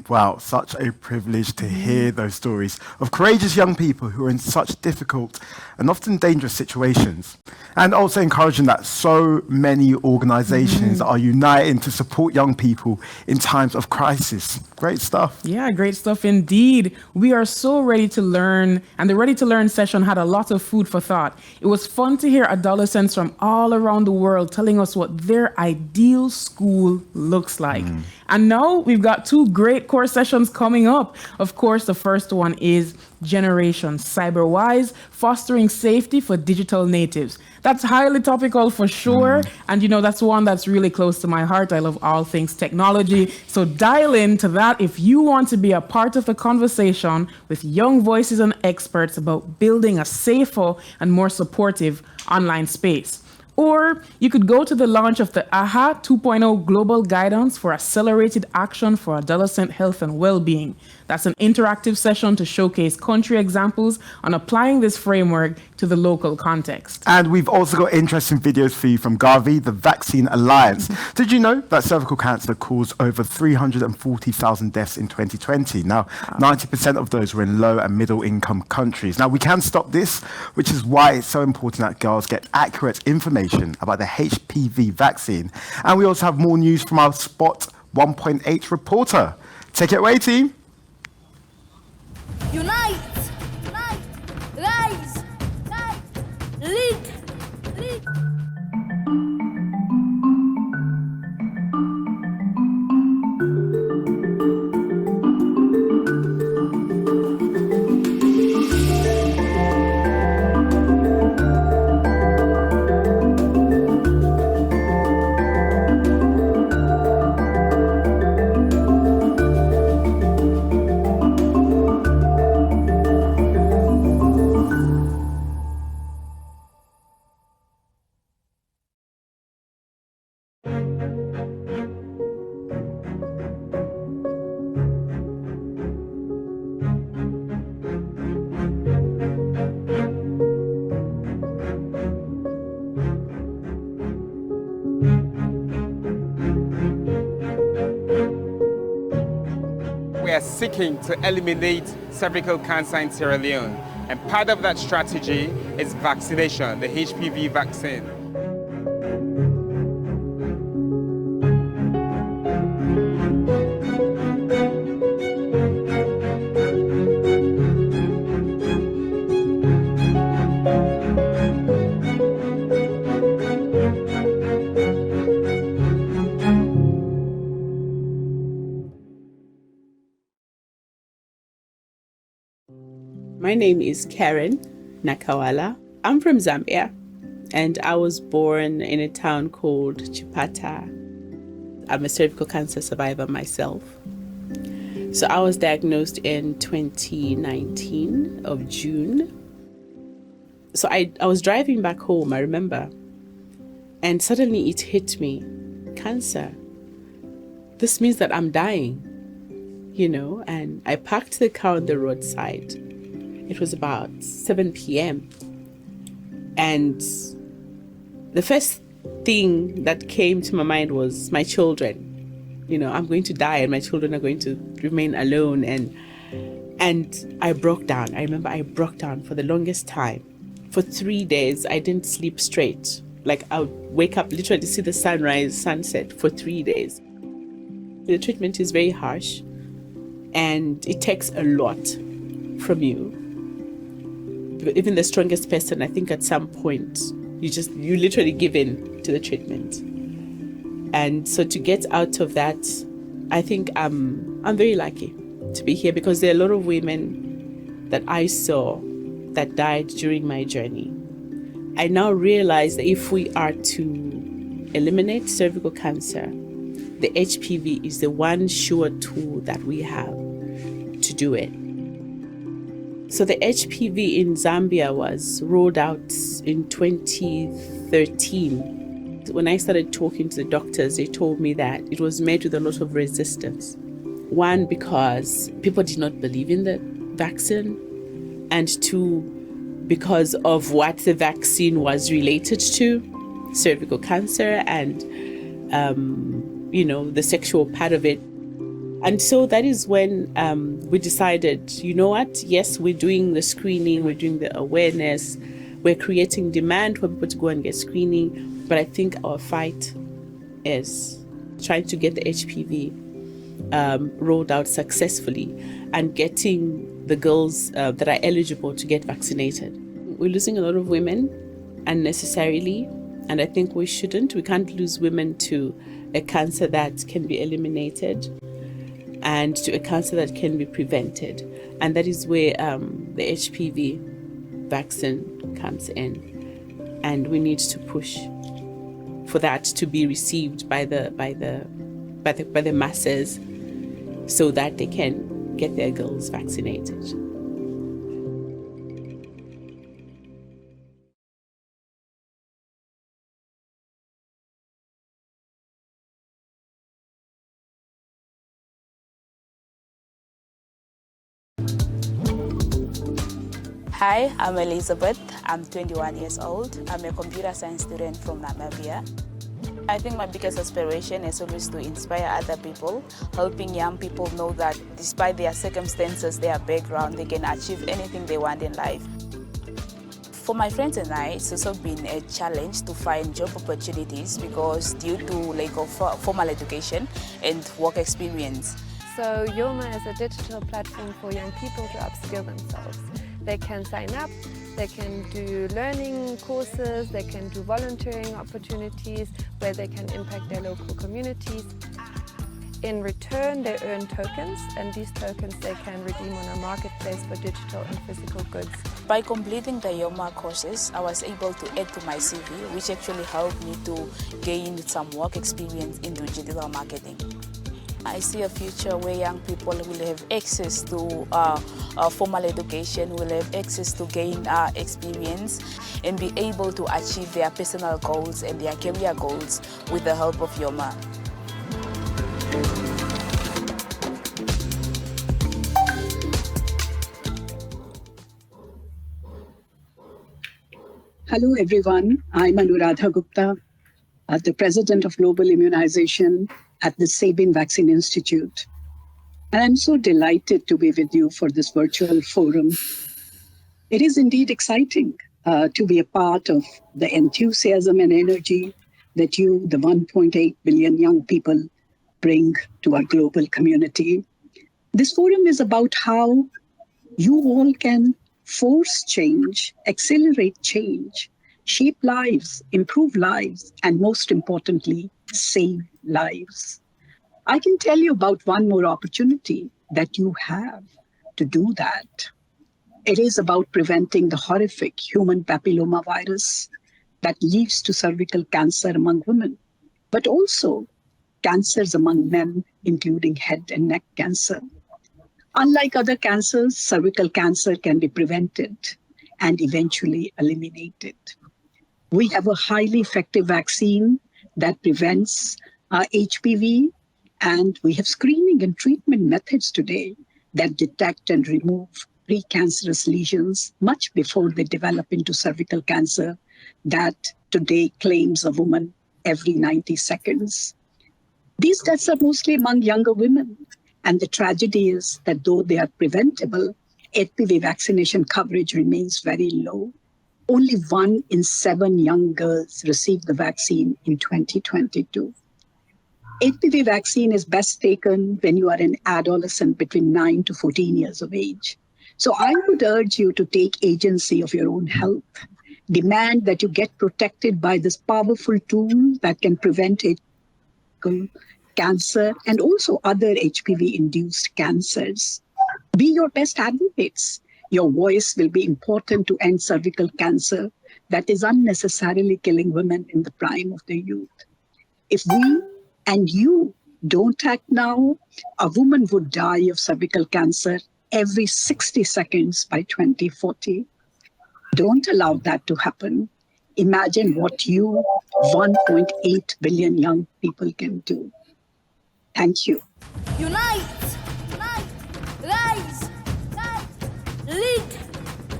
Wow, such a privilege to hear those stories of courageous young people who are in such difficult and often dangerous situations. And also encouraging that so many organizations are uniting to support young people in times of crisis. Great stuff. Yeah, great stuff indeed. We are so ready to learn, and the Ready to Learn session had a lot of food for thought. It was fun to hear adolescents from all around the world telling us what their ideal school looks like. And now we've got two great core sessions coming up. Of course, the first one is Generation Cyberwise, fostering safety for digital natives. That's highly topical for sure. And that's one that's really close to my heart. I love all things technology. So dial into that if you want to be a part of the conversation with young voices and experts about building a safer and more supportive online space. Or you could go to the launch of the AHA 2.0 Global Guidance for Accelerated Action for Adolescent Health and Wellbeing. That's an interactive session to showcase country examples on applying this framework to the local context. And we've also got interesting videos for you from Gavi, the Vaccine Alliance. Did you know that cervical cancer caused over 340,000 deaths in 2020? Now, 90% of those were in low and middle income countries. Now, we can stop this, which is why it's so important that girls get accurate information about the HPV vaccine. And we also have more news from our Spot 1.8 reporter. Take it away, team. Unite! Unite! Rise! Rise! Lead! Lead! We are seeking to eliminate cervical cancer in Sierra Leone. And part of that strategy is vaccination, the HPV vaccine. My name is Karen Nakawala. I'm from Zambia, and I was born in a town called Chipata. I'm a cervical cancer survivor myself. So I was diagnosed in 2019 of June. So I was driving back home, I remember, and suddenly it hit me, cancer. This means that I'm dying, and I parked the car on the roadside. It was about 7 p.m. And the first thing that came to my mind was my children. I'm going to die and my children are going to remain alone. And I broke down. I remember I broke down for the longest time. For 3 days, I didn't sleep straight. Like I would wake up, literally see the sunrise, sunset for 3 days. The treatment is very harsh and it takes a lot from you. Even the strongest person, I think at some point, you literally give in to the treatment. And so to get out of that, I think I'm very lucky to be here because there are a lot of women that I saw that died during my journey. I now realize that if we are to eliminate cervical cancer, the HPV is the one sure tool that we have to do it. So the HPV in Zambia was rolled out in 2013. When I started talking to the doctors, they told me that it was met with a lot of resistance. One, because people did not believe in the vaccine, and two, because of what the vaccine was related to, cervical cancer and, the sexual part of it. And so that is when we decided, you know what? Yes, we're doing the screening, we're doing the awareness, we're creating demand for people to go and get screening. But I think our fight is trying to get the HPV rolled out successfully and getting the girls that are eligible to get vaccinated. We're losing a lot of women unnecessarily, and I think we shouldn't. We can't lose women to a cancer that can be eliminated and to a cancer that can be prevented. And that is where the HPV vaccine comes in. And we need to push for that to be received by the masses so that they can get their girls vaccinated. Hi, I'm Elizabeth. I'm 21 years old. I'm a computer science student from Namibia. I think my biggest aspiration is always to inspire other people, helping young people know that despite their circumstances, their background, they can achieve anything they want in life. For my friends and I, it's also been a challenge to find job opportunities because due to lack of formal education and work experience. So Yoma is a digital platform for young people to upskill themselves. They can sign up, they can do learning courses, they can do volunteering opportunities where they can impact their local communities. In return, they earn tokens, and these tokens they can redeem on a marketplace for digital and physical goods. By completing the Yoma courses, I was able to add to my CV, which actually helped me to gain some work experience in digital marketing. I see a future where young people will have access to formal education, will have access to gain experience and be able to achieve their personal goals and their career goals with the help of Yoma. Hello, everyone. I'm Anuradha Gupta, the President of Global Immunization at the Sabin Vaccine Institute. And I'm so delighted to be with you for this virtual forum. It is indeed exciting to be a part of the enthusiasm and energy that you, the 1.8 billion young people, bring to our global community. This forum is about how you all can force change, accelerate change, shape lives, improve lives, and most importantly, save lives. I can tell you about one more opportunity that you have to do that. It is about preventing the horrific human papillomavirus that leads to cervical cancer among women, but also cancers among men, including head and neck cancer. Unlike other cancers, cervical cancer can be prevented and eventually eliminated. We have a highly effective vaccine that prevents HPV, and we have screening and treatment methods today that detect and remove precancerous lesions much before they develop into cervical cancer that today claims a woman every 90 seconds. These deaths are mostly among younger women. And the tragedy is that though they are preventable, HPV vaccination coverage remains very low. Only 1 in 7 young girls received the vaccine in 2022. HPV vaccine is best taken when you are an adolescent between 9 to 14 years of age. So I would urge you to take agency of your own health. Demand that you get protected by this powerful tool that can prevent cancer and also other HPV-induced cancers. Be your best advocates. Your voice will be important to end cervical cancer that is unnecessarily killing women in the prime of their youth. If we and you don't act now, a woman would die of cervical cancer every 60 seconds by 2040. Don't allow that to happen. Imagine what you, 1.8 billion young people, can do. Thank you. Unite! Unite! Rise! Rise! Lead!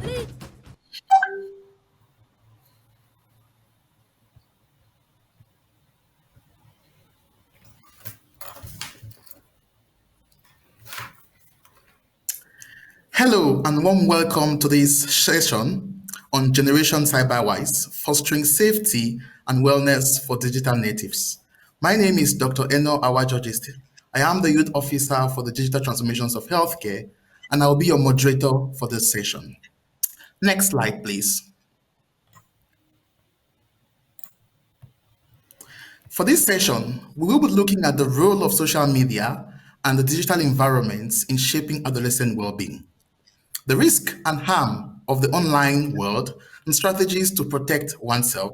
Lead! Hello and warm welcome to this session on Generation Cyberwise, fostering safety and wellness for digital natives. My name is Dr. Eno Awajojist. I am the Youth Officer for the Digital Transformations of Healthcare, and I will be your moderator for this session. Next slide, please. For this session, we will be looking at the role of social media and the digital environments in shaping adolescent well-being, the risk and harm of the online world, and strategies to protect oneself.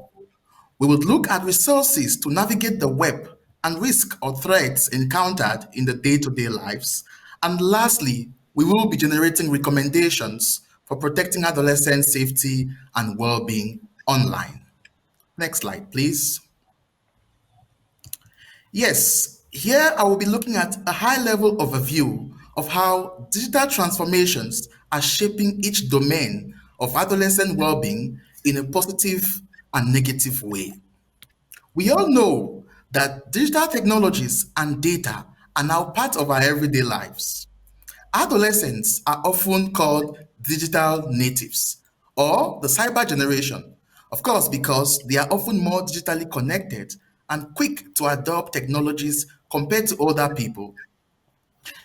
We would look at resources to navigate the web and risk or threats encountered in the day-to-day lives. And lastly, we will be generating recommendations for protecting adolescent safety and well-being online. Next slide, please. Yes, here I will be looking at a high-level overview of how digital transformations are shaping each domain of adolescent well-being in a positive and negative way. We all know that digital technologies and data are now part of our everyday lives. Adolescents are often called digital natives or the cyber generation, of course, because they are often more digitally connected and quick to adopt technologies compared to older people.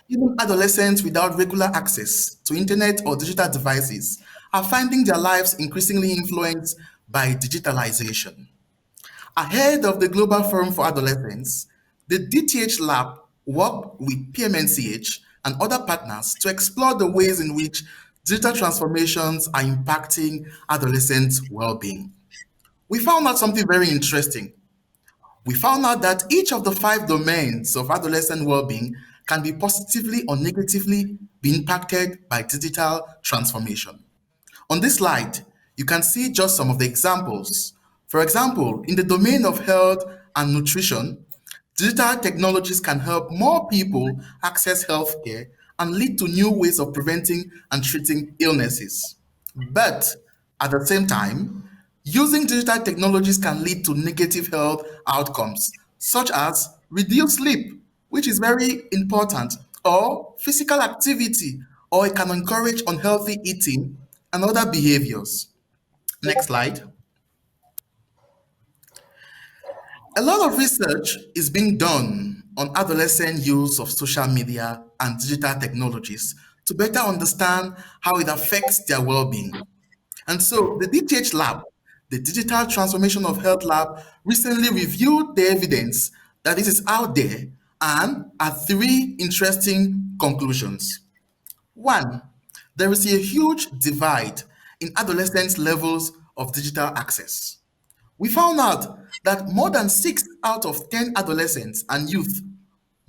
Even adolescents without regular access to internet or digital devices are finding their lives increasingly influenced by digitalization. Ahead of the Global Forum for Adolescents, the DTH Lab worked with PMNCH and other partners to explore the ways in which digital transformations are impacting adolescent well-being. We found out something very interesting. We found out that each of the 5 domains of adolescent well-being can be positively or negatively be impacted by digital transformation. On this slide, you can see just some of the examples. For example, in the domain of health and nutrition, digital technologies can help more people access healthcare and lead to new ways of preventing and treating illnesses. But at the same time, using digital technologies can lead to negative health outcomes, such as reduced sleep, which is very important, or physical activity, or it can encourage unhealthy eating and other behaviors. Next slide. A lot of research is being done on adolescent use of social media and digital technologies to better understand how it affects their well-being. And so the DTH Lab, the Digital Transformation of Health Lab, recently reviewed the evidence that this is out there and had 3 interesting conclusions. 1, there is a huge divide in adolescents' levels of digital access. We found out that more than 6 out of 10 adolescents and youth,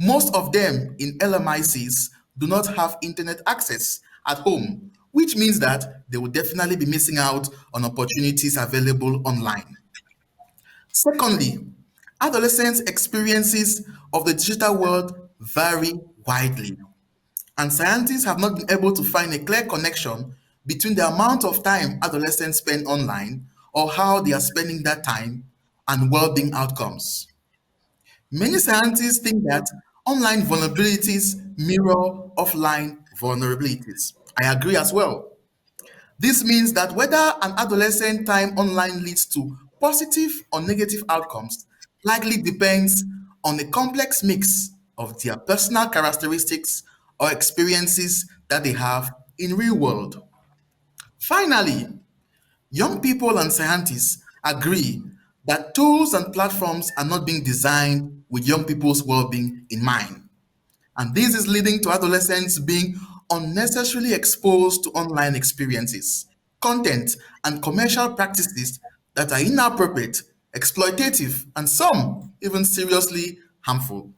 most of them in LMICs, do not have internet access at home, which means that they will definitely be missing out on opportunities available online. Secondly, adolescents' experiences of the digital world vary widely, and scientists have not been able to find a clear connection between the amount of time adolescents spend online or how they are spending that time and well-being outcomes. Many scientists think that online vulnerabilities mirror offline vulnerabilities. I agree as well. This means that whether an adolescent time online leads to positive or negative outcomes likely depends on a complex mix of their personal characteristics or experiences that they have in real world. Finally, young people and scientists agree that tools and platforms are not being designed with young people's well-being in mind. And this is leading to adolescents being unnecessarily exposed to online experiences, content, and commercial practices that are inappropriate, exploitative, and some even seriously harmful.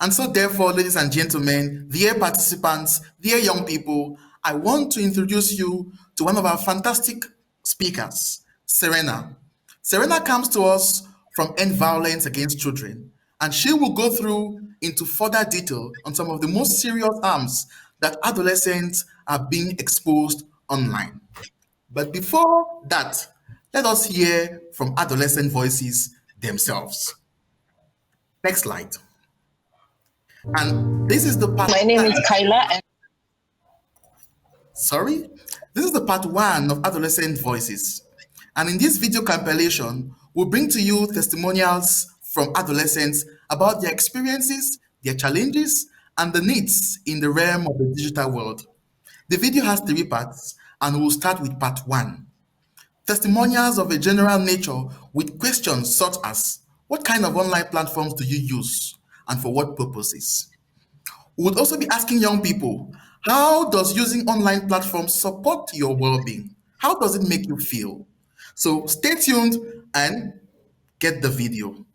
And so, therefore, ladies and gentlemen, dear participants, dear young people, I want to introduce you to one of our fantastic speakers, Serena. Serena comes to us from End Violence Against Children, and she will go through into further detail on some of the most serious harms that adolescents are being exposed online. But before that, let us hear from adolescent voices themselves. Next slide. And this is the part. My name is Kyla. Sorry? This is the part 1 of Adolescent Voices. And in this video compilation, we'll bring to you testimonials from adolescents about their experiences, their challenges, and the needs in the realm of the digital world. The video has 3 parts, and we'll start with part 1. Testimonials of a general nature with questions such as, what kind of online platforms do you use and for what purposes? We would also be asking young people, how does using online platforms support your well-being? How does it make you feel? So stay tuned and get the video.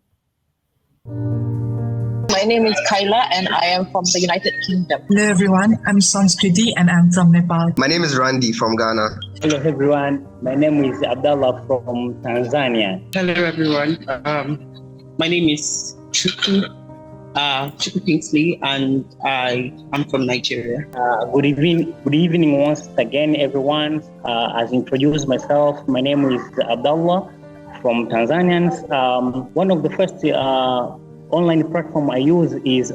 My name is Kyla and I am from the United Kingdom. Hello everyone, I'm Sanskriti and I'm from Nepal. My name is Randy from Ghana. Hello everyone, my name is Abdallah from Tanzania. Hello everyone, my name is Chuku Kingsley and I am from Nigeria. Good evening once again everyone. As introduced myself, my name is Abdallah from Tanzania. One of the first online platform I use is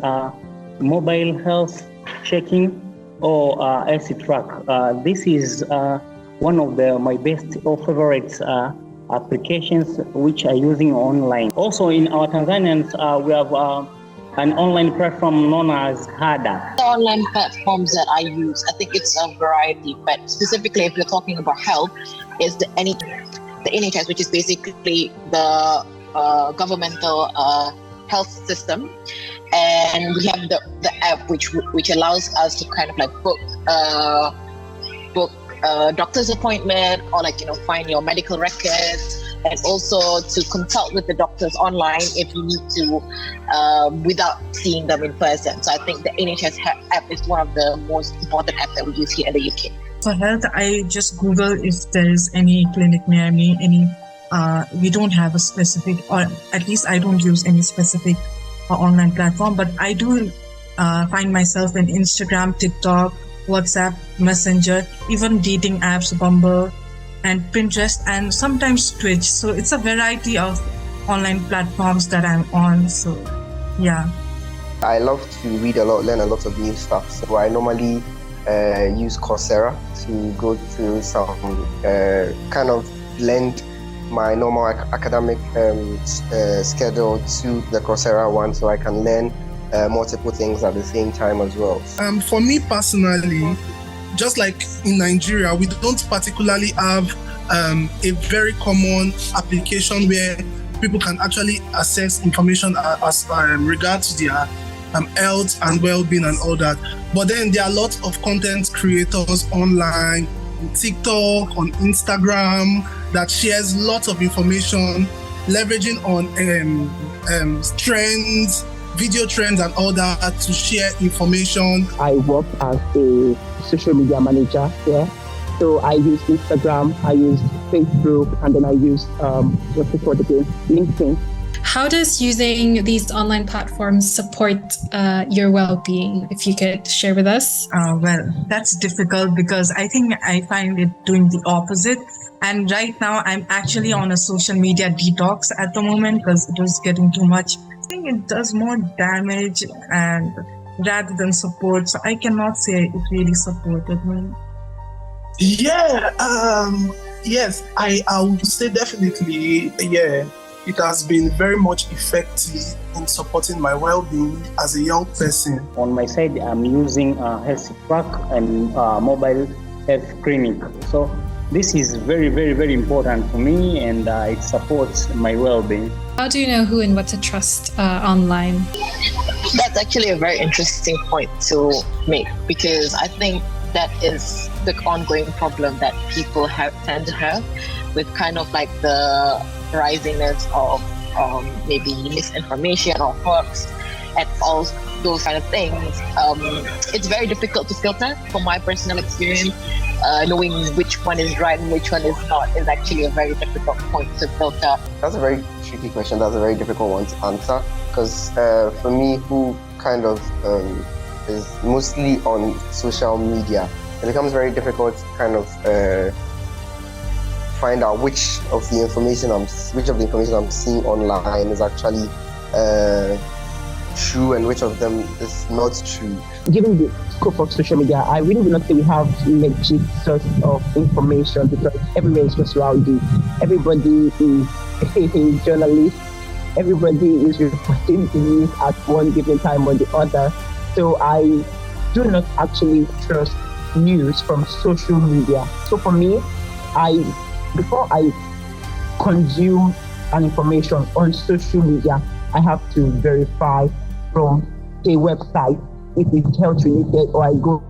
mobile health checking or LC track. This is one of my best or favorite applications which are using online. Also in our Tanzanians, we have an online platform known as HADA. The online platforms that I use, I think it's a variety, but specifically if you're talking about health, is the NHS, which is basically the governmental health system, and we have the app which allows us to kind of like book doctor's appointment or find your medical records, and also to consult with the doctors online if you need to without seeing them in person. So I think the NHS app is one of the most important apps that we use here in the UK. For health, I just Google if there is any clinic near me, we don't have a specific, or at least I don't use any specific online platform, but I do find myself in Instagram, TikTok, WhatsApp, Messenger, even dating apps, Bumble, and Pinterest, and sometimes Twitch. So it's a variety of online platforms that I'm on. So yeah. I love to read a lot, learn a lot of new stuff. So I normally use Coursera to go through some kind of blend my normal academic schedule to the Coursera one, so I can learn multiple things at the same time as well. For me personally, just like in Nigeria, we don't particularly have a very common application where people can actually access information as regards to their health and well-being and all that. But then there are lots of content creators online, on TikTok, on Instagram, that shares lots of information, leveraging on trends, video trends and all that to share information. I work as a social media manager here. So I use Instagram, I use Facebook, and then I use what's it called again? LinkedIn. How does using these online platforms support your well-being? If you could share with us. Well, that's difficult because I think I find it doing the opposite. And right now I'm actually on a social media detox at the moment because it was getting too much. I think it does more damage and rather than support. So I cannot say it really supported me. Yeah, yes, I would say definitely, yeah. It has been very much effective in supporting my well-being as a young person. On my side, I'm using Health Track and mobile health clinic. So this is very, very, very important to me, and it supports my well-being. How do you know who and what to trust online? That's actually a very interesting point to make, because I think that is the ongoing problem that people tend to have with kind of like the risiness of maybe misinformation or hoax and all those kind of things. It's very difficult to filter. From my personal experience, knowing which one is right and which one is not is actually a very difficult point to filter. That's a very tricky question. That's a very difficult one to answer, because for me, who kind of is mostly on social media, it becomes very difficult to kind of find out which of the information I'm seeing online is actually true and which of them is not true? Given the scope of social media, I really would not say we have legit source of information because everywhere is just rowdy. Everybody is a journalist. Everybody is reporting the news at one given time or the other. So I do not actually trust news from social media. So for me, before I consume an information on social media, I have to verify from a website if it's health related, or I go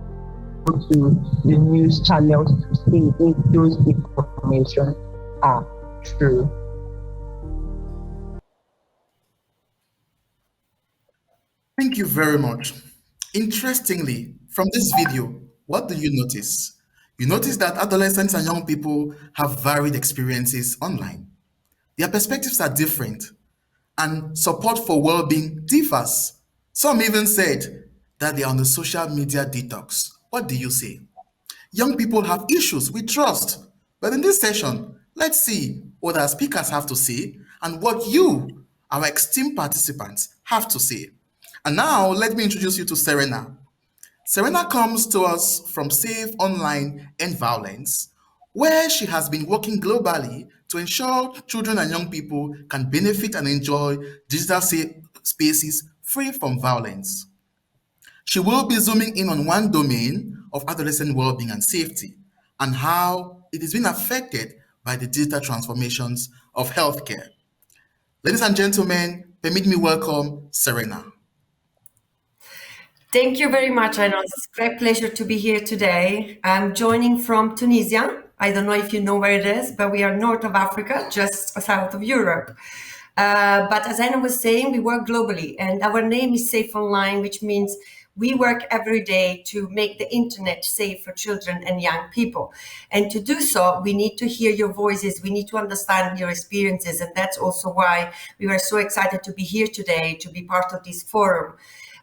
to the news channels to see if those information are true. Thank you very much. Interestingly, from this video, what do you notice? You notice that adolescents and young people have varied experiences online. Their perspectives are different, and support for well-being differs. Some even said that they are on the social media detox. What do you say? Young people have issues with trust. But in this session, let's see what our speakers have to say and what you, our esteemed participants, have to say. And now, let me introduce you to Serena. Serena comes to us from Save Online End Violence, where she has been working globally to ensure children and young people can benefit and enjoy digital spaces free from violence. She will be zooming in on one domain of adolescent well-being and safety and how it is being affected by the digital transformations of healthcare. Ladies and gentlemen, permit me welcome Serena. Thank you very much, Reynolds. It's a great pleasure to be here today. I'm joining from Tunisia. I don't know if you know where it is, but we are north of Africa, just south of Europe. But as Anna was saying, we work globally, and our name is Safe Online, which means we work every day to make the internet safe for children and young people. And to do so, we need to hear your voices. We need to understand your experiences. And that's also why we were so excited to be here today, to be part of this forum.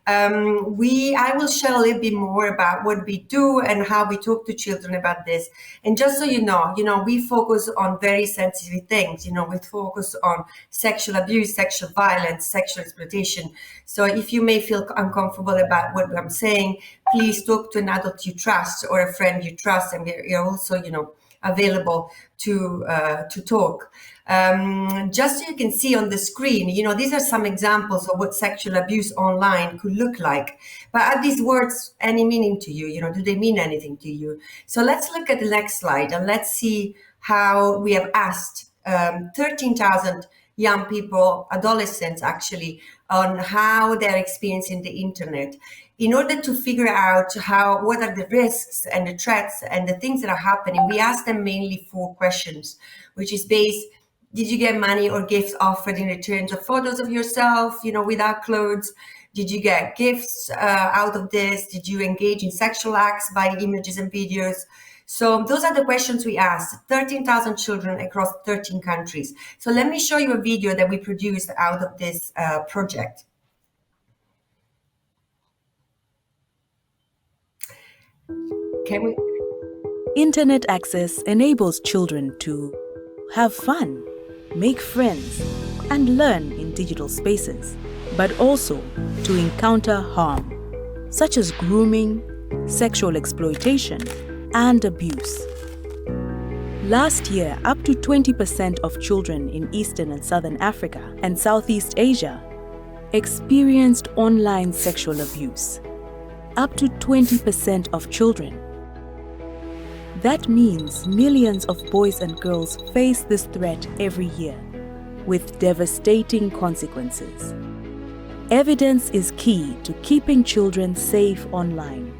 I will share a little bit more about what we do and how we talk to children about this. And just so you know, we focus on very sensitive things. We focus on sexual abuse, sexual violence, sexual exploitation. So if you may feel uncomfortable about what I'm saying, please talk to an adult you trust or a friend you trust. And we're also, available to talk. Just so you can see on the screen, these are some examples of what sexual abuse online could look like. But are these words any meaning to you? Do they mean anything to you? So let's look at the next slide and let's see how we have asked 13,000 young people, adolescents actually, on how they're experiencing the internet, in order to figure out what are the risks and the threats and the things that are happening. We asked them mainly 4 questions, which is based: did you get money or gifts offered in return of photos of yourself, without clothes? Did you get gifts out of this? Did you engage in sexual acts by images and videos? So those are the questions we asked, 13,000 children across 13 countries. So let me show you a video that we produced out of this project. Can we? Internet access enables children to have fun, make friends, and learn in digital spaces, but also to encounter harm, such as grooming, sexual exploitation, and abuse. Last year, up to 20% of children in Eastern and Southern Africa and Southeast Asia experienced online sexual abuse. Up to 20% of children. That means millions of boys and girls face this threat every year, with devastating consequences. Evidence is key to keeping children safe online.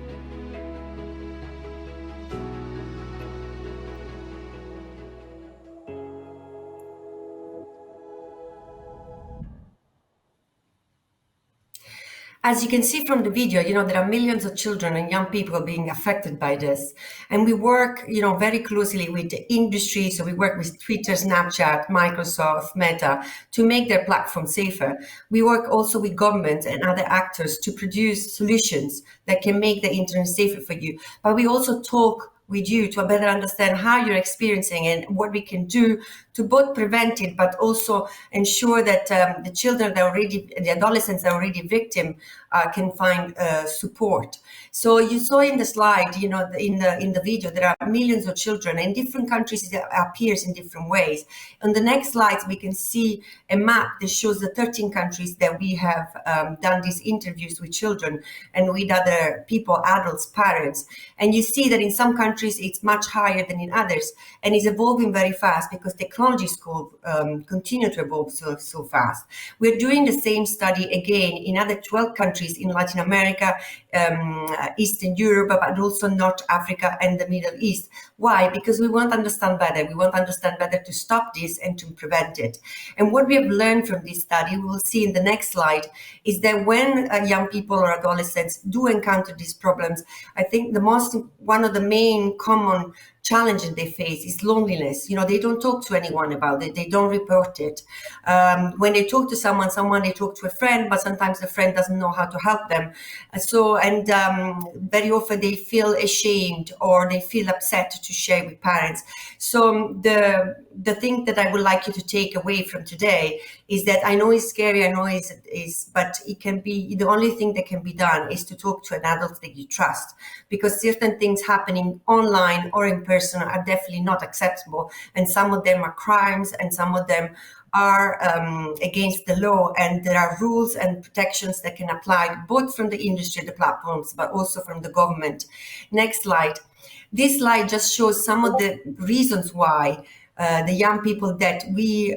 As you can see from the video, there are millions of children and young people being affected by this. And we work, very closely with the industry. So we work with Twitter, Snapchat, Microsoft, Meta to make their platform safer. We work also with governments and other actors to produce solutions that can make the internet safer for you. But we also talk with you to better understand how you're experiencing and what we can do to both prevent it, but also ensure that the adolescents that are already victim can find support. So you saw in the slide, in the video, there are millions of children in different countries. It appears in different ways. On the next slides, we can see a map that shows the 13 countries that we have done these interviews with children and with other people, adults, parents. And you see that in some countries it's much higher than in others, and it's evolving very fast because technology schools continue to evolve so fast. We're doing the same study again in other 12 countries in Latin America, Eastern Europe, but also North Africa and the Middle East. Why? Because we want to understand better. We want to understand better to stop this and to prevent it. And what we have learned from this study, we will see in the next slide, is that when young people or adolescents do encounter these problems, I think one of the main common challenges they face is loneliness. They don't talk to anyone about it. They don't report it. When they talk to someone, they talk to a friend, but sometimes the friend doesn't know how to help them. Very often they feel ashamed or they feel upset to share with parents. So the thing that I would like you to take away from today is that I know it's scary, I know but it can be, the only thing that can be done is to talk to an adult that you trust, because certain things happening online or in person are definitely not acceptable, and some of them are crimes and some of them are against the law, and there are rules and protections that can apply both from the industry, the platforms, but also from the government. Next slide. This slide just shows some of the reasons why the young people that we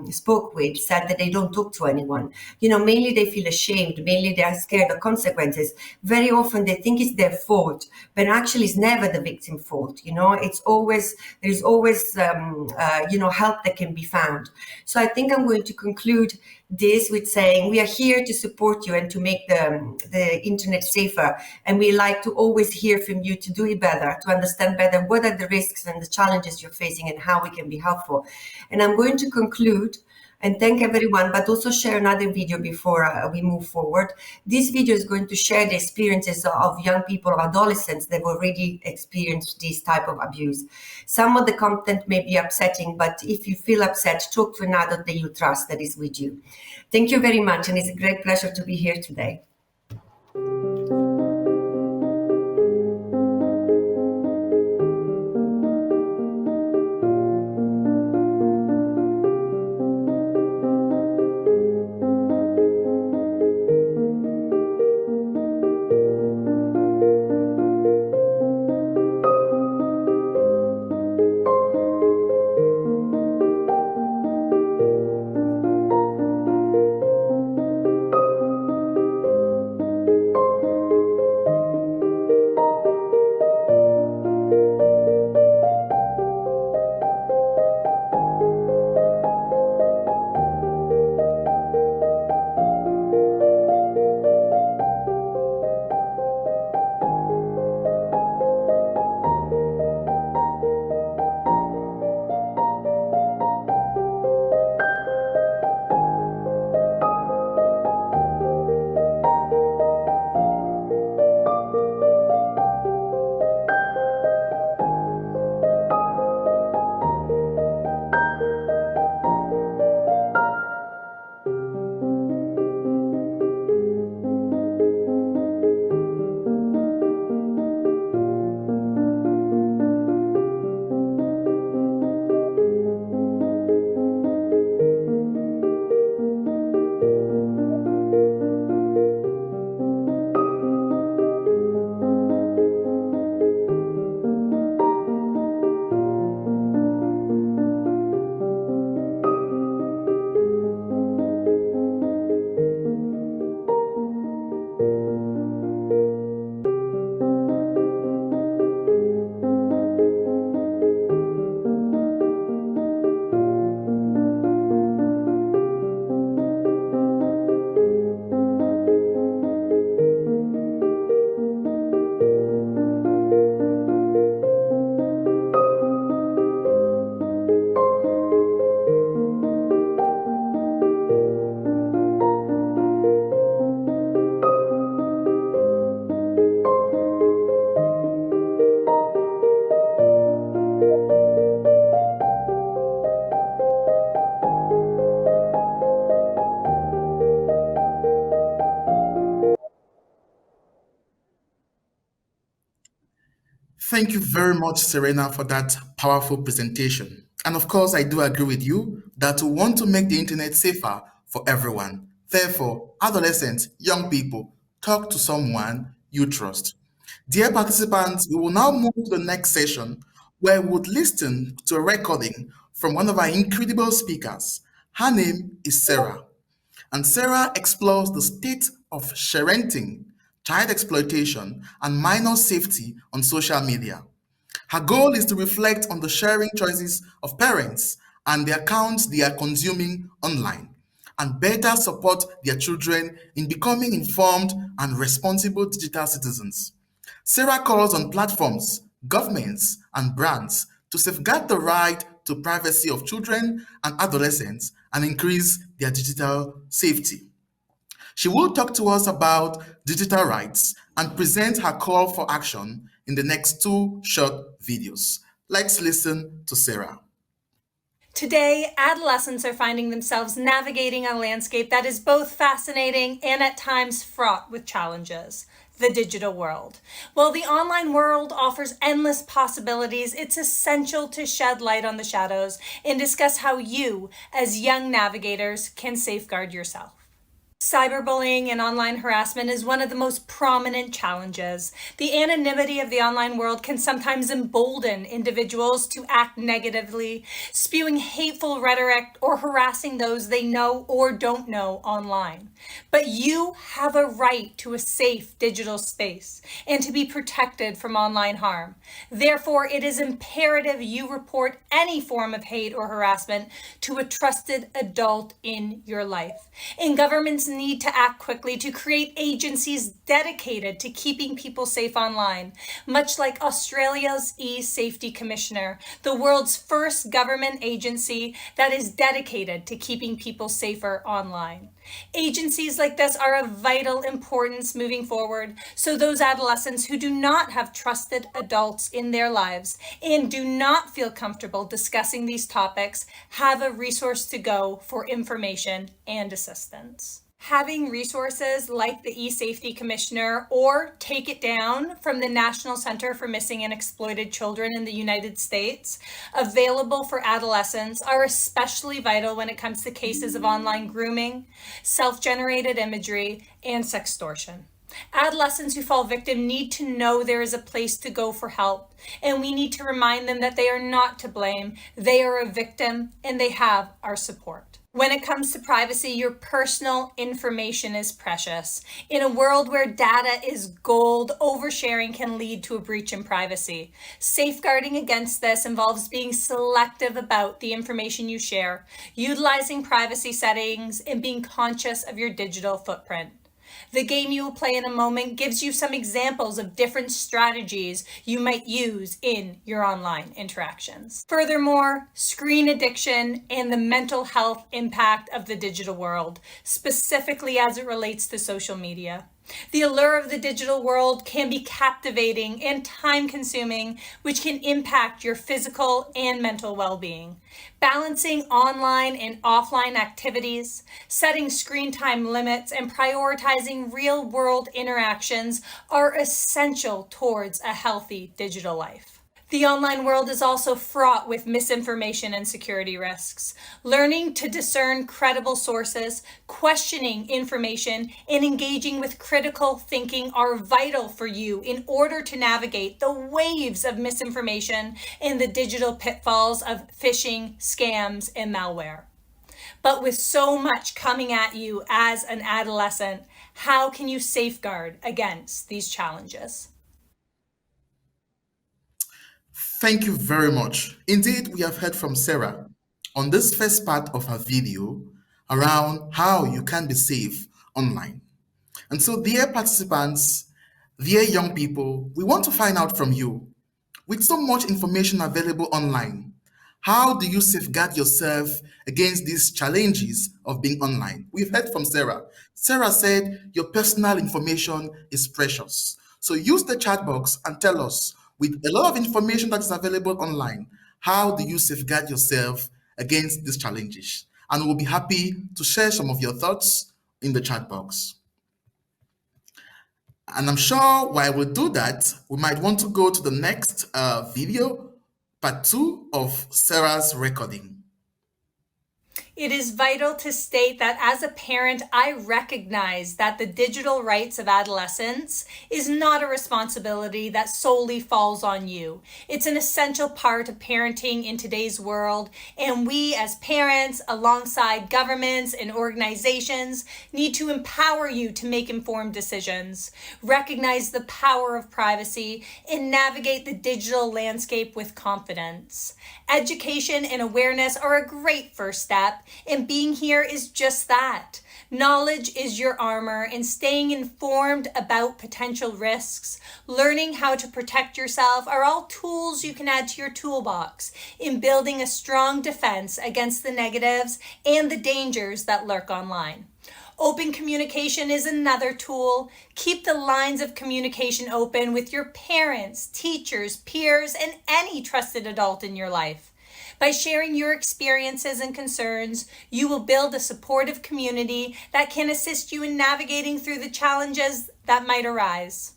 spoke with said that they don't talk to anyone. Mainly they feel ashamed, mainly they are scared of consequences. Very often they think it's their fault, but actually it's never the victim's fault. There's always help that can be found. So I think I'm going to conclude this with saying we are here to support you and to make the internet safer, and we like to always hear from you to do it better, to understand better what are the risks and the challenges you're facing and how we can be helpful. And I'm going to conclude and thank everyone, but also share another video before we move forward. This video is going to share the experiences of young people, of adolescents that have already experienced this type of abuse. Some of the content may be upsetting, but if you feel upset, talk to an adult that you trust that is with you. Thank you very much, and it's a great pleasure to be here today. Thank you very much, Serena, for that powerful presentation. And of course, I do agree with you that we want to make the internet safer for everyone. Therefore, adolescents, young people, talk to someone you trust. Dear participants, we will now move to the next session where we would listen to a recording from one of our incredible speakers. Her name is Sarah. And Sarah explores the state of parenting, child exploitation, and minor safety on social media. Her goal is to reflect on the sharing choices of parents and the accounts they are consuming online, and better support their children in becoming informed and responsible digital citizens. Sarah calls on platforms, governments, and brands to safeguard the right to privacy of children and adolescents and increase their digital safety. She will talk to us about digital rights and present her call for action in the next two short videos. Let's listen to Sarah. Today, adolescents are finding themselves navigating a landscape that is both fascinating and at times fraught with challenges. The digital world. While the online world offers endless possibilities, it's essential to shed light on the shadows and discuss how you, as young navigators, can safeguard yourself. Cyberbullying and online harassment is one of the most prominent challenges. The anonymity of the online world can sometimes embolden individuals to act negatively, spewing hateful rhetoric or harassing those they know or don't know online. But you have a right to a safe digital space and to be protected from online harm. Therefore, it is imperative you report any form of hate or harassment to a trusted adult in your life. And governments need to act quickly to create agencies dedicated to keeping people safe online, much like Australia's e-Safety Commissioner, the world's first government agency that is dedicated to keeping people safer online. Agencies like this are of vital importance moving forward, so those adolescents who do not have trusted adults in their lives and do not feel comfortable discussing these topics have a resource to go for information and assistance. Having resources like the e-Safety Commissioner or Take It Down from the National Center for Missing and Exploited Children in the United States available for adolescents are especially vital when it comes to cases of online grooming, self-generated imagery, and sextortion. Adolescents who fall victim need to know there is a place to go for help, and we need to remind them that they are not to blame, they are a victim, and they have our support. When it comes to privacy, your personal information is precious. In a world where data is gold, oversharing can lead to a breach in privacy. Safeguarding against this involves being selective about the information you share, utilizing privacy settings, and being conscious of your digital footprint. The game you will play in a moment gives you some examples of different strategies you might use in your online interactions. Furthermore, screen addiction and the mental health impact of the digital world, specifically as it relates to social media. The allure of the digital world can be captivating and time-consuming, which can impact your physical and mental well-being. Balancing online and offline activities, setting screen time limits, and prioritizing real-world interactions are essential towards a healthy digital life. The online world is also fraught with misinformation and security risks. Learning to discern credible sources, questioning information, and engaging with critical thinking are vital for you in order to navigate the waves of misinformation and the digital pitfalls of phishing, scams, and malware. But with so much coming at you as an adolescent, how can you safeguard against these challenges? Thank you very much. Indeed, we have heard from Sarah on this first part of her video around how you can be safe online. And so, dear participants, dear young people, we want to find out from you, with so much information available online, how do you safeguard yourself against these challenges of being online? We've heard from Sarah. Sarah said your personal information is precious. So use the chat box and tell us, with a lot of information that is available online, how do you safeguard yourself against these challenges? And we'll be happy to share some of your thoughts in the chat box. And I'm sure while we do that, we might want to go to the next video, part 2 of Sarah's recording. It is vital to state that as a parent, I recognize that the digital rights of adolescents is not a responsibility that solely falls on you. It's an essential part of parenting in today's world, and we as parents, alongside governments and organizations, need to empower you to make informed decisions, recognize the power of privacy, and navigate the digital landscape with confidence. Education and awareness are a great first step, and being here is just that. Knowledge is your armor, and staying informed about potential risks, learning how to protect yourself are all tools you can add to your toolbox in building a strong defense against the negatives and the dangers that lurk online. Open communication is another tool. Keep the lines of communication open with your parents, teachers, peers, and any trusted adult in your life. By sharing your experiences and concerns, you will build a supportive community that can assist you in navigating through the challenges that might arise.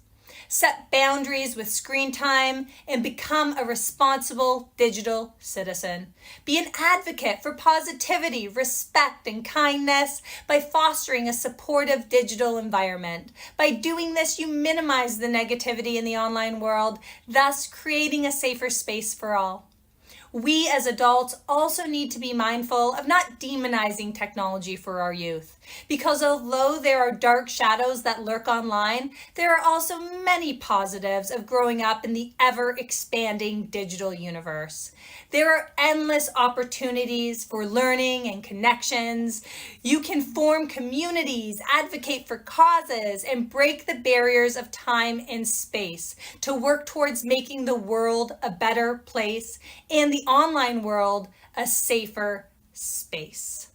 Set boundaries with screen time and become a responsible digital citizen. Be an advocate for positivity, respect, and kindness by fostering a supportive digital environment. By doing this, you minimize the negativity in the online world, thus creating a safer space for all. We as adults also need to be mindful of not demonizing technology for our youth, because although there are dark shadows that lurk online, there are also many positives of growing up in the ever-expanding digital universe. There are endless opportunities for learning and connections. You can form communities, advocate for causes, and break the barriers of time and space to work towards making the world a better place and the online world a safer space.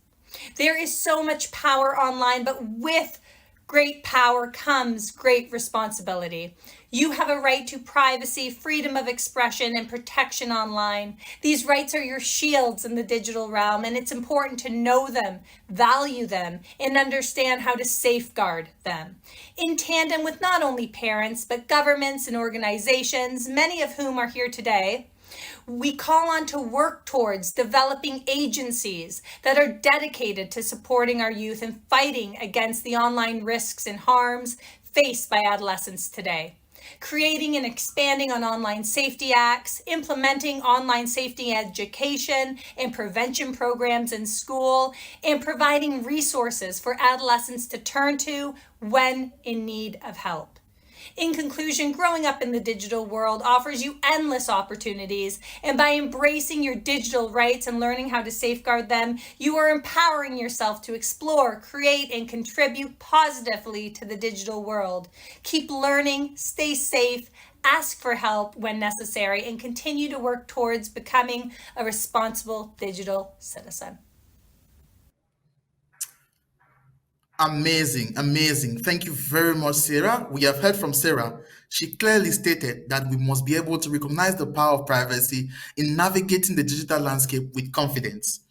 There is so much power online, but with great power comes great responsibility. You have a right to privacy, freedom of expression, and protection online. These rights are your shields in the digital realm, and it's important to know them, value them, and understand how to safeguard them. In tandem with not only parents, but governments and organizations, many of whom are here today, we call on to work towards developing agencies that are dedicated to supporting our youth and fighting against the online risks and harms faced by adolescents today. Creating and expanding on online safety acts, implementing online safety education and prevention programs in school, and providing resources for adolescents to turn to when in need of help. In conclusion, growing up in the digital world offers you endless opportunities, and by embracing your digital rights and learning how to safeguard them, you are empowering yourself to explore, create, and contribute positively to the digital world. Keep learning, stay safe, ask for help when necessary, and continue to work towards becoming a responsible digital citizen. Amazing, amazing. Thank you very much, Sarah. We have heard from Sarah. She clearly stated that we must be able to recognize the power of privacy in navigating the digital landscape with confidence.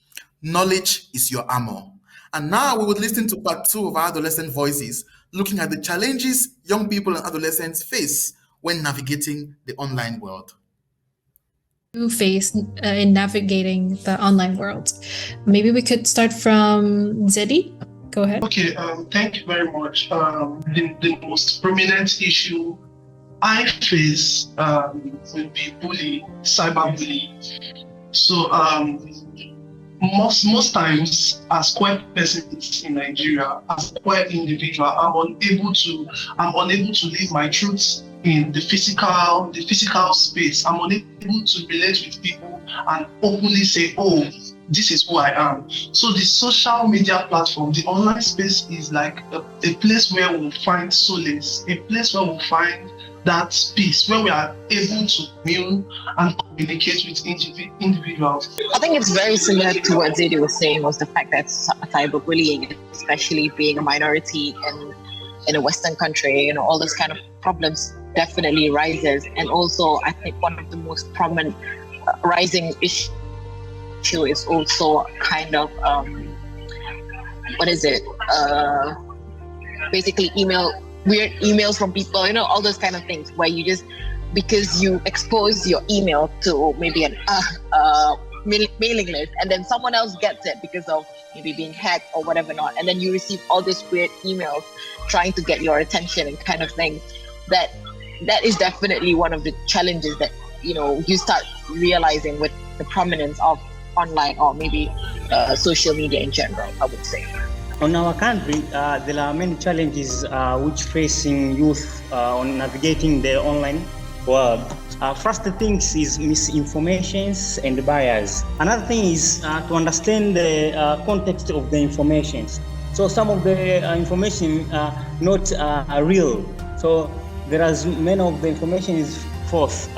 Knowledge is your armor. And now we would listen to part 2 of our adolescent voices, looking at the challenges young people and adolescents face when navigating the online world. You face in navigating the online world. Maybe we could start from Zedi. Go ahead. Okay, thank you very much. The most prominent issue I face would be cyberbullying. So most times, as queer persons in Nigeria, as a queer individual, I'm unable to live my truths in the physical space. I'm unable to relate with people and openly say, oh, this is who I am. So the social media platform, the online space is like a place where we'll find solace, a place where we'll find that peace, where we are able to commune and communicate with individuals. I think it's very similar to what Zedi was saying, was the fact that cyberbullying, especially being a minority in a Western country, all those kind of problems definitely rises. And also, I think one of the most prominent rising issues is also kind of basically email weird emails from people, all those kind of things where you just, because you expose your email to maybe an mailing list, and then someone else gets it because of maybe being hacked or whatever not, and then you receive all these weird emails trying to get your attention and kind of thing. That is definitely one of the challenges that you start realizing with the prominence of online, or maybe social media in general, I would say. On our country, there are many challenges which facing youth on navigating the online world. First thing is misinformations and bias. Another thing is to understand the context of the informations. So some of the information not real. So there is many of the information is false.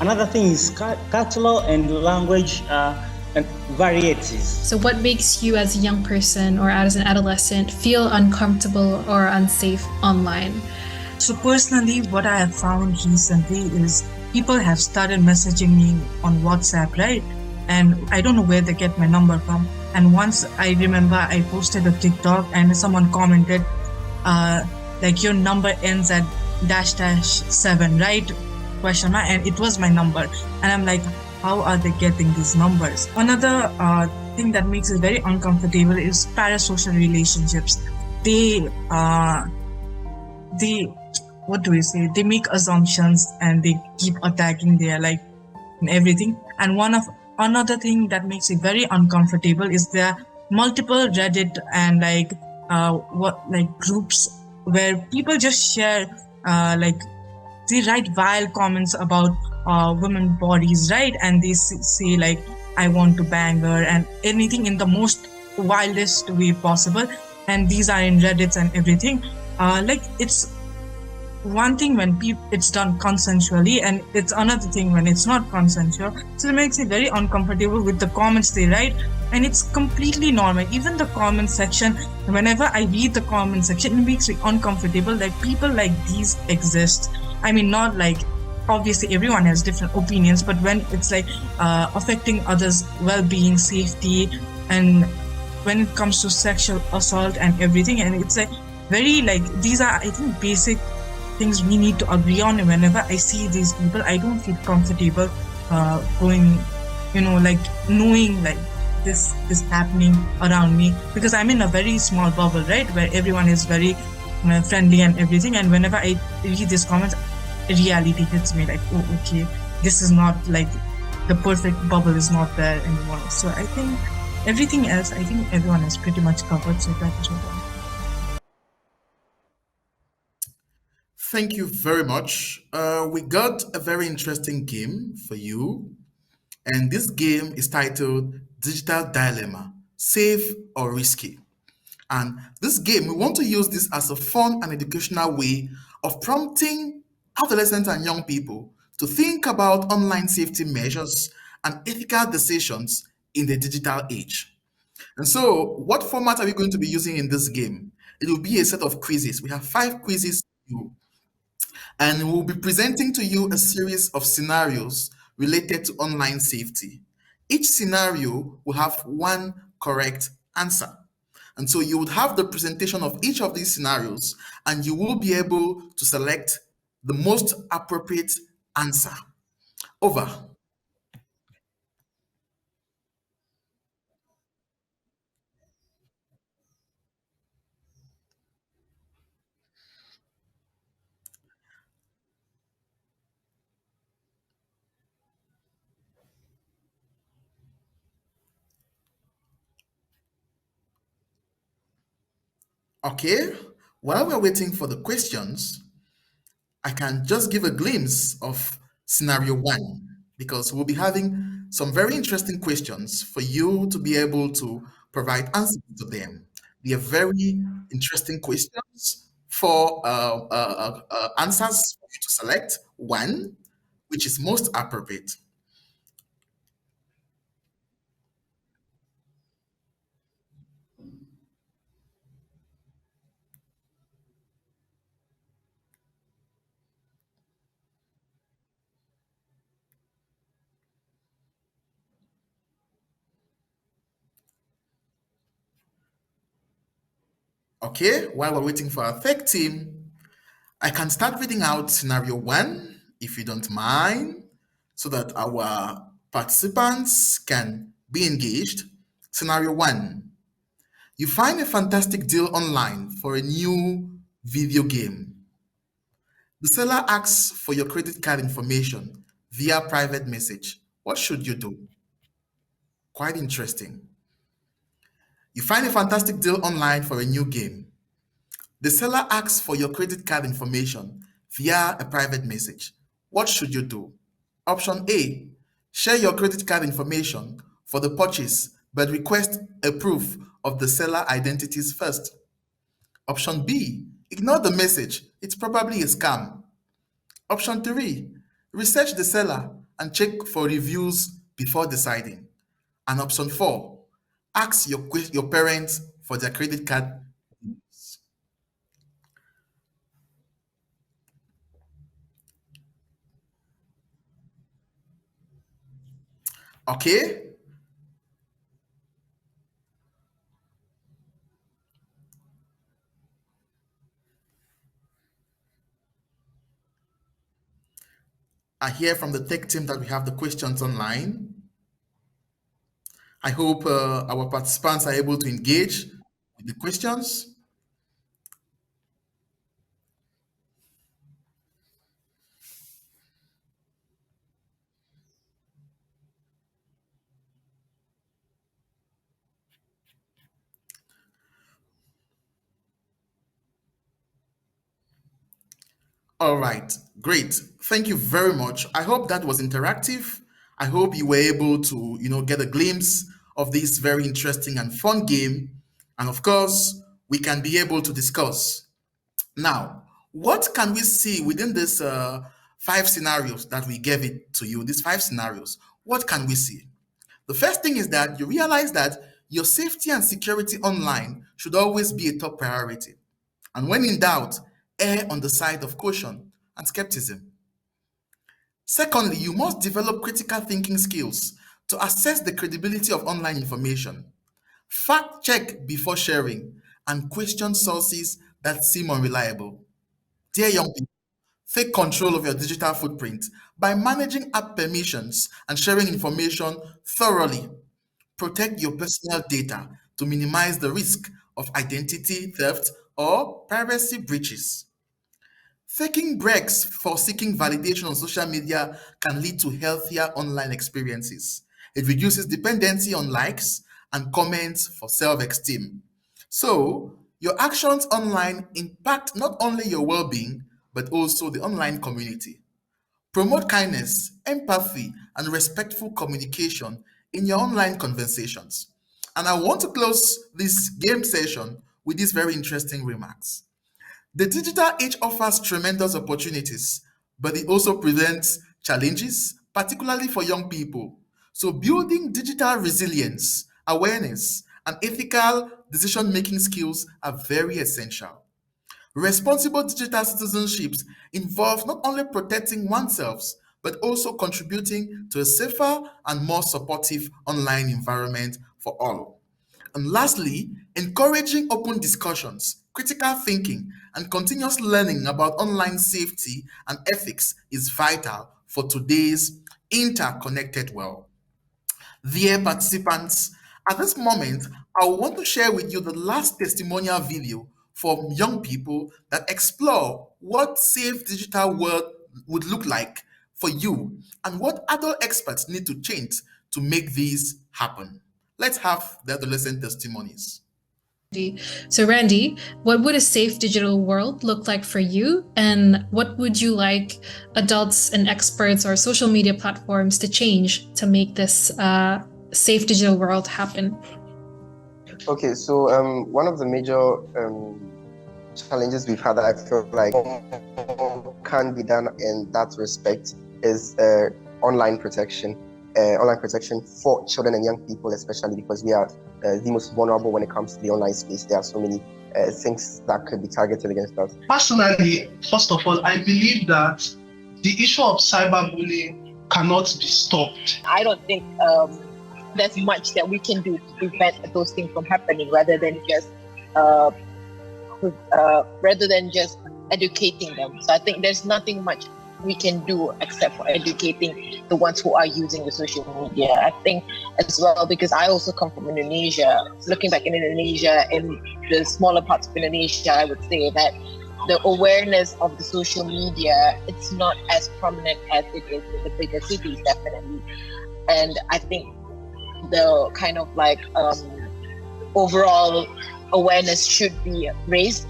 Another thing is cultural and language and varieties. So what makes you as a young person or as an adolescent feel uncomfortable or unsafe online? So personally, what I have found recently is people have started messaging me on WhatsApp, right? And I don't know where they get my number from. And once I remember I posted a TikTok and someone commented, like your number ends at --7, right? Question mark, and it was my number. And I'm like, how are they getting these numbers? Another thing that makes it very uncomfortable is parasocial relationships. They what do we say? They make assumptions and they keep attacking their and everything. And another thing that makes it very uncomfortable is there are multiple Reddit and groups where people just share they write vile comments about women bodies, right? And they say I want to bang her and anything in the most wildest way possible. And these are in Reddits and everything. It's one thing when it's done consensually, and it's another thing when it's not consensual. So it makes it very uncomfortable with the comments they write, and it's completely normal. Even the comment section, whenever I read the comment section, it makes me uncomfortable. People like these exist. I mean, not obviously everyone has different opinions, but when it's affecting others' well-being, safety, and when it comes to sexual assault and everything, and it's very these are, I think, basic things we need to agree on. And whenever I see these people, I don't feel comfortable going, knowing this is happening around me, because I'm in a very small bubble, right, where everyone is very friendly and everything. And whenever I read these comments, reality hits me oh, okay, this is not the perfect bubble is not there anymore. So I think everything else, I think everyone is pretty much covered. So that is what Thank you very much. We got a very interesting game for you. And this game is titled Digital Dilemma, Safe or Risky. And this game, we want to use this as a fun and educational way of prompting adolescents and young people to think about online safety measures and ethical decisions in the digital age. And so, what format are we going to be using in this game? It will be a set of quizzes. We have 5 quizzes for you, and we'll be presenting to you a series of scenarios related to online safety. Each scenario will have one correct answer. And so you would have the presentation of each of these scenarios, and you will be able to select the most appropriate answer. Over. Okay, while we're waiting for the questions, I can just give a glimpse of scenario 1, because we'll be having some very interesting questions for you to be able to provide answers to them. They are very interesting questions for answers for you to select one, which is most appropriate. Okay, while we're waiting for our tech team, I can start reading out scenario 1, if you don't mind, so that our participants can be engaged. Scenario 1. You find a fantastic deal online for a new video game. The seller asks for your credit card information via private message. What should you do? Quite interesting. You find a fantastic deal online for a new game. The seller asks for your credit card information via a private message. What should you do? Option A, share your credit card information for the purchase, but request a proof of the seller identities first. Option B, ignore the message. It's probably a scam. Option 3, research the seller and check for reviews before deciding. And option 4, ask your parents for their credit card. Okay? I hear from the tech team that we have the questions online. I hope our participants are able to engage with the questions. All right, great. Thank you very much. I hope that was interactive. I hope you were able to, get a glimpse of this very interesting and fun game. And of course, we can be able to discuss. Now, what can we see within this 5 scenarios that we gave it to you, these 5 scenarios? What can we see? The first thing is that you realize that your safety and security online should always be a top priority. And when in doubt, err on the side of caution and skepticism. Secondly, you must develop critical thinking skills to assess the credibility of online information. Fact check before sharing and question sources that seem unreliable. Dear young people, take control of your digital footprint by managing app permissions and sharing information thoroughly. Protect your personal data to minimize the risk of identity theft or privacy breaches. Taking breaks for seeking validation on social media can lead to healthier online experiences. It reduces dependency on likes and comments for self-esteem. So, your actions online impact not only your well-being, but also the online community. Promote kindness, empathy, and respectful communication in your online conversations. And I want to close this game session with these very interesting remarks. The digital age offers tremendous opportunities, but it also presents challenges, particularly for young people. So building digital resilience, awareness, and ethical decision-making skills are very essential. Responsible digital citizenships involve not only protecting oneself, but also contributing to a safer and more supportive online environment for all. And lastly, encouraging open discussions, critical thinking, and continuous learning about online safety and ethics is vital for today's interconnected world. Dear participants, at this moment, I want to share with you the last testimonial video from young people that explore what safe digital world would look like for you and what adult experts need to change to make this happen. Let's have the adolescent testimonies. So Randy, what would a safe digital world look like for you? And what would you like adults and experts or social media platforms to change to make this safe digital world happen? Okay, so one of the major challenges we've had that I feel like can be done in that respect is online protection. Online protection for children and young people, especially because we are the most vulnerable when it comes to the online space. There are so many things that could be targeted against us. Personally, first of all, I believe that the issue of cyberbullying cannot be stopped. I don't think there's much that we can do to prevent those things from happening, rather than just educating them. So I think there's nothing much we can do except for educating the ones who are using the social media. I think as well, because I also come from Indonesia, looking back in Indonesia, in the smaller parts of Indonesia, I would say that the awareness of the social media, it's not as prominent as it is in the bigger cities, definitely. And I think the kind of like overall awareness should be raised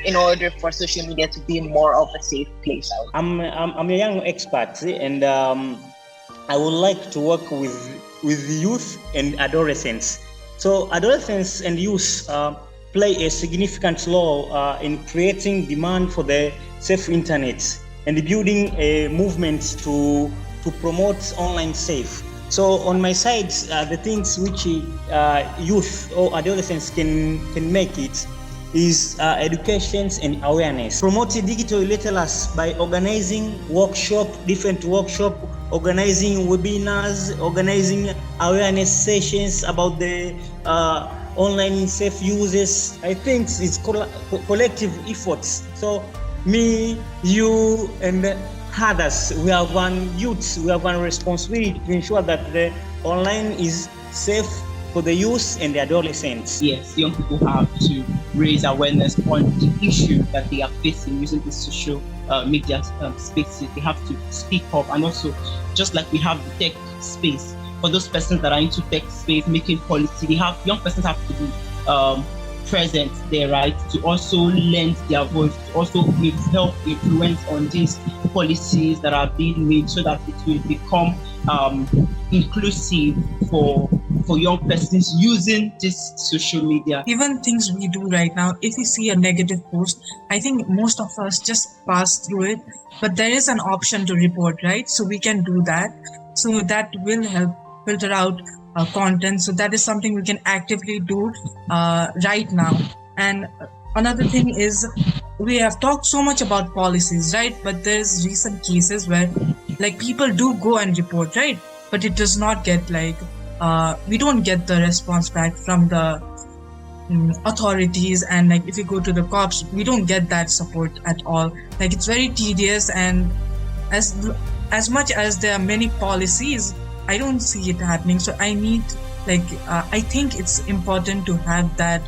in order for social media to be more of a safe place. I'm a young expert, and I would like to work with youth and adolescents. So adolescents and youth play a significant role in creating demand for the safe internet and building a movement to promote online safe. So on my side, the things which youth or adolescents can make it is education and awareness. Promoting digital literacy by organizing different workshops, organizing webinars, organizing awareness sessions about the online safe uses. I think it's collective efforts. So me, you, and others, we have one responsibility to ensure that the online is safe for the youth and the adolescents. Yes, young people have to raise awareness on the issue that they are facing using the social media spaces. They have to speak up, and also, just like we have the tech space, for those persons that are into tech space, making policy, young persons have to be present there, right? To also lend their voice, to also help influence on these policies that are being made, so that it will become inclusive for young persons using this social media. Even things we do right now, if we see a negative post, I think most of us just pass through it, but there is an option to report, right? So we can do that. So that will help filter out content. So that is something we can actively do right now. And another thing is, we have talked so much about policies, right? But there's recent cases where like people do go and report, right? But it does not get we don't get the response back from the authorities, and like if you go to the cops, we don't get that support at all. Like it's very tedious, and as much as there are many policies, I don't see it happening. So I need I think it's important to have that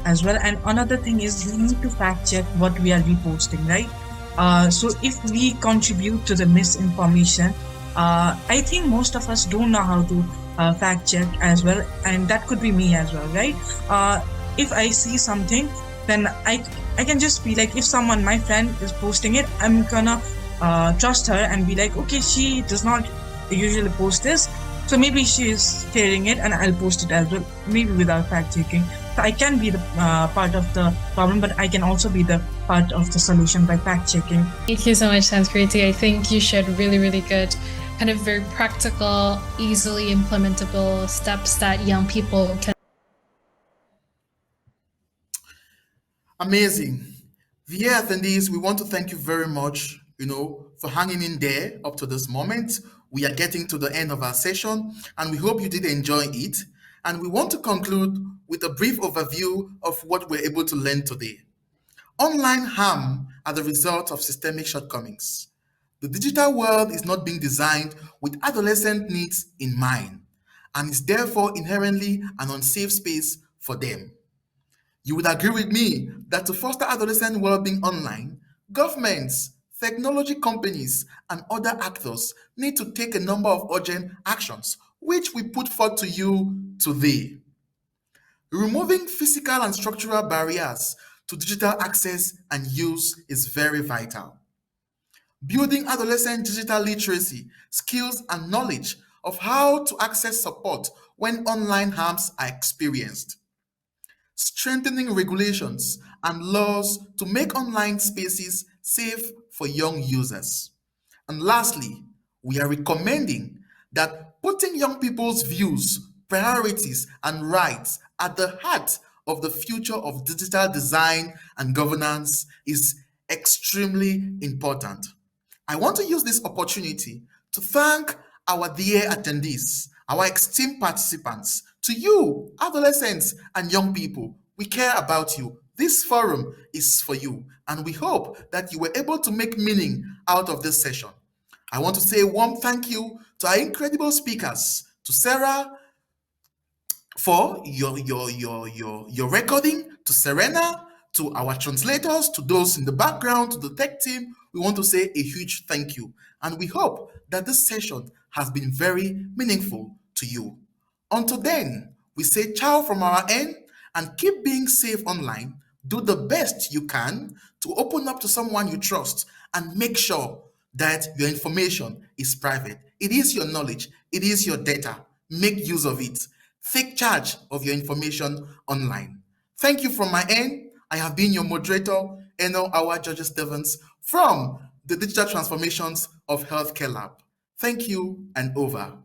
as well. And another thing is, we need to fact check what we are reposting, right? So if we contribute to the misinformation, I think most of us don't know how to fact check as well, and that could be me as well, right? If I see something, then I can just be like, if my friend is posting it, I'm gonna trust her and be like, okay, she does not usually post this, so maybe she is sharing it and I'll post it as well, maybe without fact checking. So I can be the part of the problem, but I can also be the part of the solution by fact checking. Thank you so much, Sanskriti. I think you shared really, really good, kind of very practical, easily implementable steps that young people can. Amazing. VA attendees, we want to thank you very much, for hanging in there up to this moment. We are getting to the end of our session, and we hope you did enjoy it. And we want to conclude with a brief overview of what we're able to learn today. Online harm are the result of systemic shortcomings. The digital world is not being designed with adolescent needs in mind, and is therefore inherently an unsafe space for them. You would agree with me that to foster adolescent well-being online, governments, technology companies, and other actors need to take a number of urgent actions, which we put forth to you today. Removing physical and structural barriers to digital access and use is very vital. Building adolescent digital literacy, skills, and knowledge of how to access support when online harms are experienced. Strengthening regulations and laws to make online spaces safe for young users. And lastly, we are recommending that putting young people's views, priorities, and rights at the heart of the future of digital design and governance is extremely important. I want to use this opportunity to thank our dear attendees, our esteemed participants, to you, adolescents and young people. We care about you This forum is for you, and we hope that you were able to make meaning out of this session. I want to say a warm thank you to our incredible speakers, to Sarah for your recording, to Serena, to our translators, to those in the background, to the tech team. We want to say a huge thank you. And we hope that this session has been very meaningful to you. Until then, we say ciao from our end and keep being safe online. Do the best you can to open up to someone you trust and make sure that your information is private. It is your knowledge. It is your data. Make use of it. Take charge of your information online. Thank you from my end. I have been your moderator, Eno Awa George Stevens from the Digital Transformations of Healthcare Lab. Thank you and over.